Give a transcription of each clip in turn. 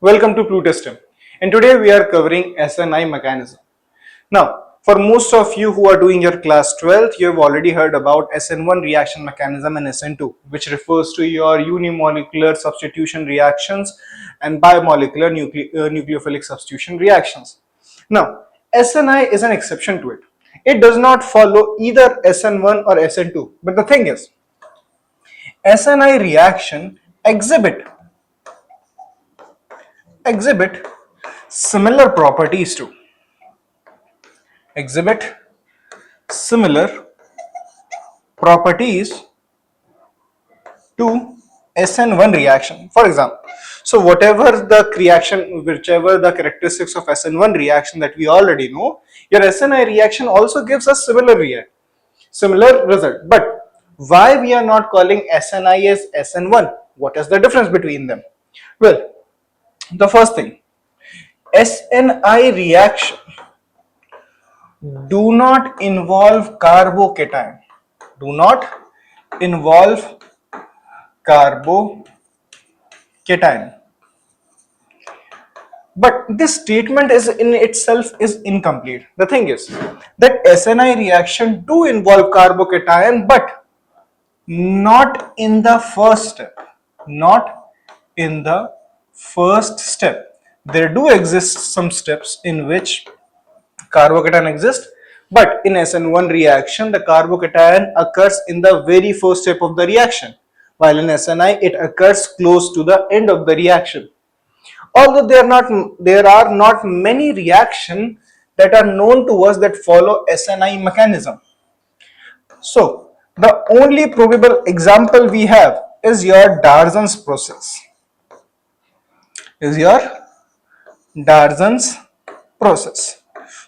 Welcome to Plutus IAS, and today we are covering SNi mechanism. Now, for most of you who are doing your class 12th, you have already heard about SN1 reaction mechanism and SN2, which refers to your unimolecular substitution reactions and bimolecular nucleophilic substitution reactions. Now, SNi is an exception to it. It does not follow either SN1 or SN2, but the thing is, SNi reaction exhibit similar properties to exhibit similar properties to SN1 reaction. For example, so whichever the characteristics of SN1 reaction that we already know, your SNi reaction also gives us similar result. But why we are not calling SNi as SN1? What is the difference between them? Well, the first thing, SNi reaction do not involve carbocation. Do not involve carbocation. But this statement is in itself is incomplete. The thing is that SNi reaction do involve carbocation, but not in the first step. Not in the first step. There do exist some steps in which carbocation exists, but in SN1 reaction the carbocation occurs in the very first step of the reaction, while in SNi it occurs close to the end of the reaction. Although there are not many reactions that are known to us that follow SNi mechanism. So the only probable example we have is your Darzon's process.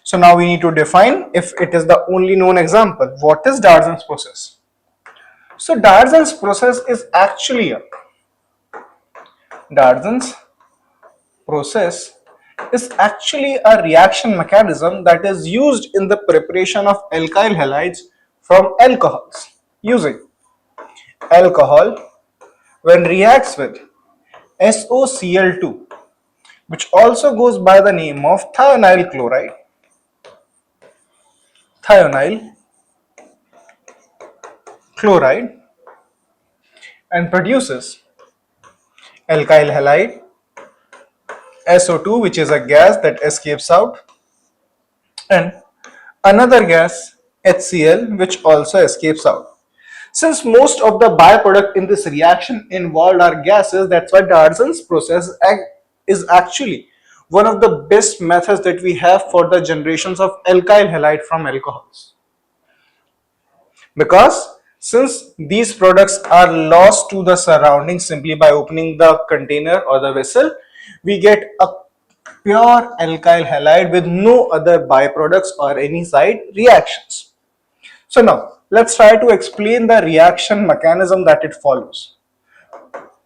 So now we need to define if it is the only known example. What is Darzon's process? So Darzon's process is actually a reaction mechanism that is used in the preparation of alkyl halides from alcohols using alcohol when reacts with SOCl₂, which also goes by the name of thionyl chloride, and produces alkyl halide SO2, which is a gas that escapes out, and another gas HCl, which also escapes out. Since most of the byproduct in this reaction involved are gases, that's why Darzon's process is actually one of the best methods that we have for the generations of alkyl halide from alcohols. Because since these products are lost to the surroundings simply by opening the container or the vessel, we get a pure alkyl halide with no other byproducts or any side reactions. So now let's try to explain the reaction mechanism that it follows.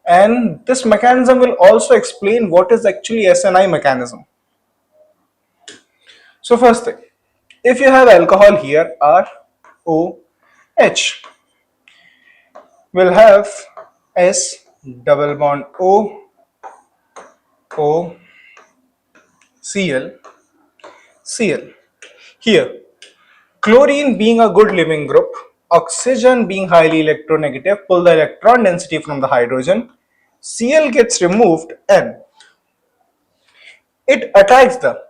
And this mechanism will also explain what is actually SNi mechanism. So first thing, if you have alcohol here, ROH, will have S double bond O Cl. Here, chlorine being a good leaving group, oxygen being highly electronegative, pull the electron density from the hydrogen, Cl gets removed and it attacks the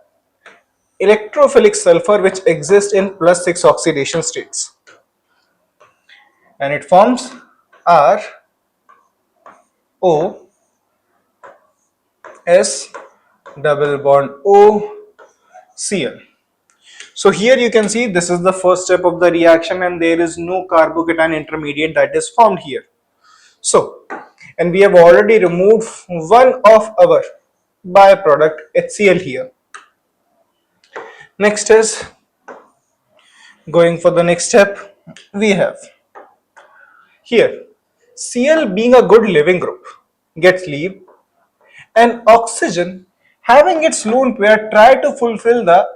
electrophilic sulfur which exists in +6 oxidation states, and it forms ROS double bond OCl. So here you can see this is the first step of the reaction and there is no carbocation intermediate that is formed here. So, and we have already removed one of our byproduct HCl here. Next is going for the next step, we have here Cl being a good leaving group gets leave, and oxygen having its lone pair try to fulfill the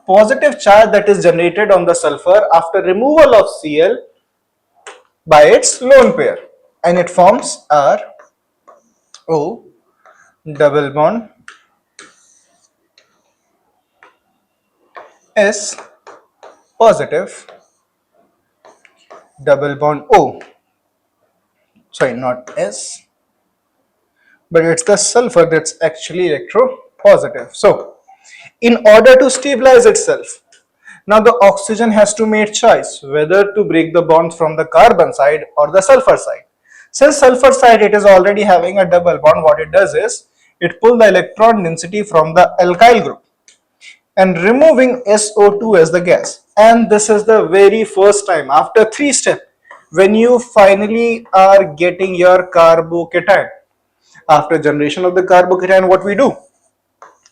positive charge that is generated on the sulfur after removal of Cl by its lone pair, and it forms ROCl. double bond S positive, double bond O, sorry, not S, but it's the sulfur that's actually electropositive. So in order to stabilize itself, now the oxygen has to make choice whether to break the bond from the carbon side or the sulfur side. Since sulfur side it is already having a double bond, what it does is it pulls the electron density from the alkyl group and removing SO2 as the gas. And this is the very first time after 3 steps when you finally are getting your carbocation. After generation of the carbocation, what we do?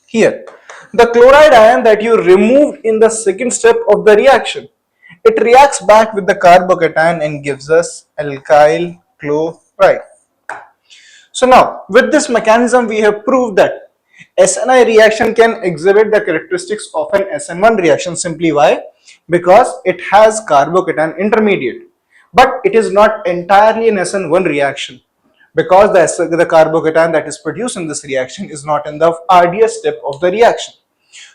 Here, the chloride ion that you removed in the second step of the reaction, it reacts back with the carbocation and gives us alkyl chloride. So now, with this mechanism, we have proved that SNi reaction can exhibit the characteristics of an SN1 reaction. Simply why? Because it has carbocation intermediate, but it is not entirely an SN1 reaction because the carbocation that is produced in this reaction is not in the RDS step of the reaction.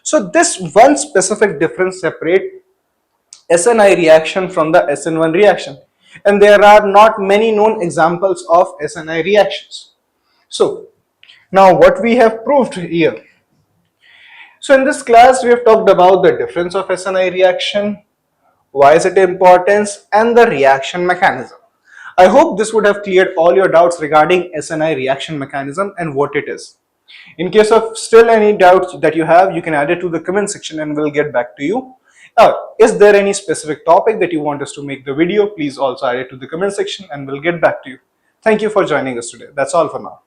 So this one specific difference separate SNi reaction from the SN1 reaction, and there are not many known examples of SNi reactions. So now what we have proved here. So in this class we have talked about the difference of SNi reaction, why is it important, and the reaction mechanism. I hope this would have cleared all your doubts regarding SNi reaction mechanism and what it is. In case of still any doubts that you have, you can add it to the comment section and we'll get back to you. Is there any specific topic that you want us to make the video? Please also add it to the comment section and we'll get back to you. Thank you for joining us today. That's all for now.